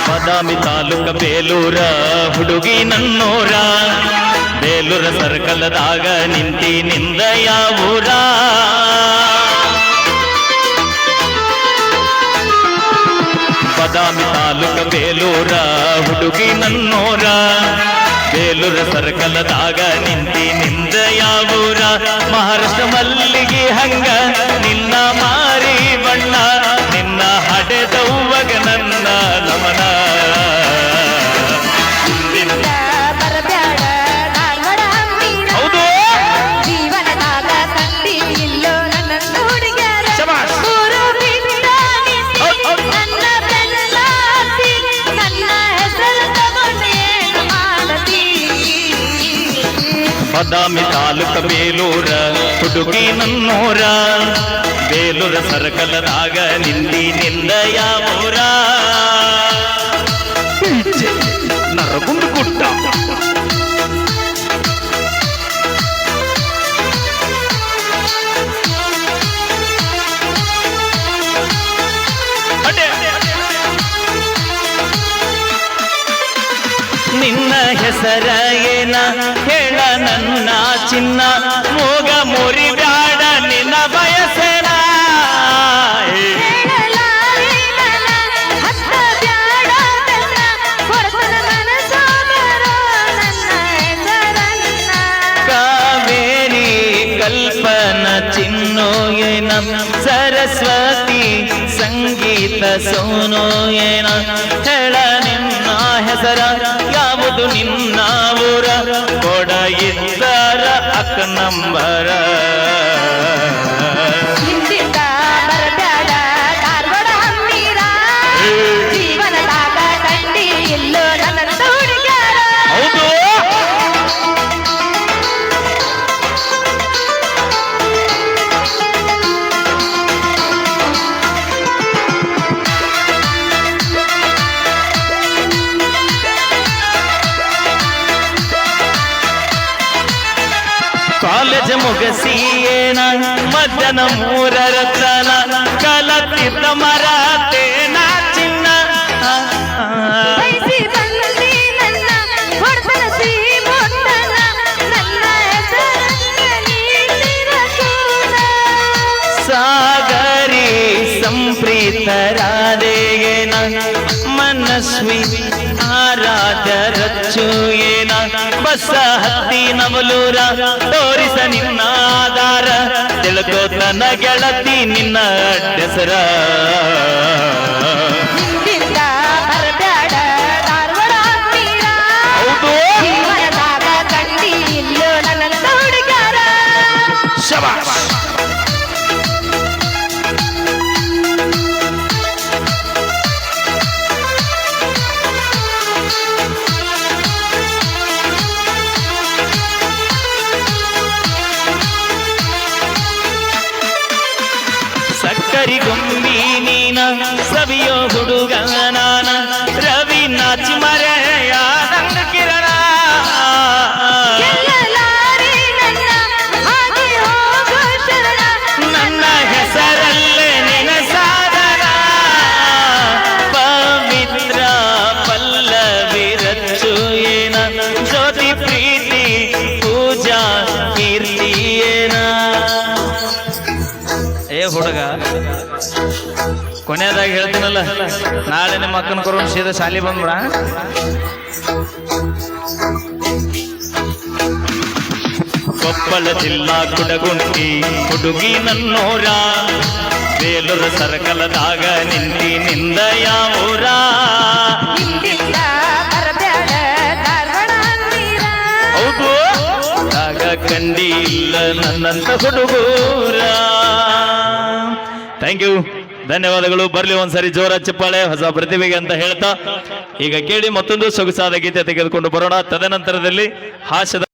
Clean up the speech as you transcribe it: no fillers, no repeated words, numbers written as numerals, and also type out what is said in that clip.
ಬಾದಾಮಿ ತಾಲೂಕ ಬೇಲೂರ ಹುಡುಗಿ ನನ್ನೂರ, ಬೇಲೂರ ಸರ್ಕಲ್ದಾಗ ನಿಂತಿ ನಿಂದ ಯಾವೂರ. ಬಾದಾಮಿ ತಾಲೂಕ ಬೇಲೂರ ಹುಡುಗಿ ನನ್ನೂರ, ಬೇಲೂರ ಸರ್ಕಲ್ದಾಗ ನಿಂತಿ ನಿಂದ ಯಾವೂರ. ಮಹಾರಾಷ್ಟ್ರ ಮಲ್ಲಿಗೆ ಹಂಗ ನಿನ್ನ ಮಾರಿ ಬಣ್ಣ, ನಿನ್ನ ಹಡೆದವ್ವಗ ನನ್ನ ನಮನ. ಬಾದಾಮಿ ತಾಲೂಕ ಬೇಲೂರ ಹುಡುಗಿ ನನ್ನೂರ, ಬೇಲೂರ ಸರ್ಕಲ್ದಾಗ ನಿಂದಿ ನಿಂದ ಯಾವೂರ. ನರಗುಂದ ಗುಡ್ಡ ನಿನ್ನ ಹೆಸರ ಏನ ಹೇಳ ನನ್ನ ಚಿನ್ನ, ಮೂಗ ಮುರಿ ಬ್ಯಾಡ ನಿನ್ನ ಬಯಸನ. ಕಾವೇರಿ ಕಲ್ಪನ ಚಿನ್ನೋ ಏನ, ಸರಸ್ವತಿ ಸಂಗೀತ ಸೋನೋ ಏನ, ಹೇಳ ನಿನ್ನ ಹೆಸರ ಯಾವುದು ನಿನ್ನ ಊರ, ಕೊಡ ಇದ್ದರ ಅಕ್ಕ ನಂಬರ. ಕಾಲೇಜ್ ಮುಗಸಿ ಏನ ಮಧ್ಯಾಹ್ನ 3 ತನ ಕಲತಿದ್ದ ಮರಾತೇನ ಚಿನ್ನ. ಸಾಗರಿ ಸಂಪ್ರೀತರಾದೇನ, ಮನಸ್ವಿ ಆರಾಧ್ಯ ರಚ್ಚು ಏನ, ಬಸ್ಸ ಹತ್ತಿ ನವಲೂರ ತೋರಿಸ ನಿನ್ನ ಆಧಾರ, ತಿಳ್ಕೋತನ ಗೆಳತಿ ನಿನ್ನ ಹೆಸರ. ಶಬಾಷ್. ಸಕ್ಕರಿ ಗೊಂಬಿ ನೀನ, ಸವಿಯೋ ಹುಡುಗ ನಾನ, ರವಿ ನಾಚಿ ಮರೆಯಾದಂಗ ಕಿರಣ. ನನ್ನ ಹೆಸರಲ್ಲೇ ನಿನ ಸಾಧನ, ಪವಿತ್ರ ಪಲ್ಲವಿ ರಚ್ಚು ಏನ, ಜ್ಯೋತಿ ಪ್ರೀತಿ ಪೂಜಾ ಕೀರ್ತಿ ಏನ. ಏ ಹುಡುಗ, ಕೊನೆಯದಾಗಿ ಹೇಳ್ತೀನಲ್ಲ, ನಾಳೆ ನಿಮ್ಮ ಅಕ್ಕನ ಕರ್ಕೊಂಡು ಸೀದಾ ಶಾಲಿ ಬಂದ್ಬಿಡ. ಕೊಪ್ಪಳ ಜಿಲ್ಲಾ ಕುಡಗುಂಟಿ ಹುಡುಗಿ ನನ್ನೂರ, ಬೇಲೂರ ಸರ್ಕಲ್ದಾಗ ನಿಂತಿ ನಿಂದ ಯಾವೂರ. ಹೌದು ಆಗ ಕಂಡಿ ಇಲ್ಲ ನನ್ನಂತ ಹುಡುಗೂರ. ಥ್ಯಾಂಕ್ ಯು, ಧನ್ಯವಾದಗಳು. ಬರ್ಲಿ ಒಂದ್ಸರಿ ಜೋರ ಚಪ್ಪಾಳೆ ಹೊಸ ಪ್ರತಿಭೆಗೆ ಅಂತ ಹೇಳ್ತಾ ಈಗ ಕೇಳಿ ಮತ್ತೊಂದು ಸೊಗಸಾದ ಗೀತೆ ತೆಗೆದುಕೊಂಡು ಬರೋಣ. ತದನಂತರದಲ್ಲಿ ಹಾಸ್ಯದ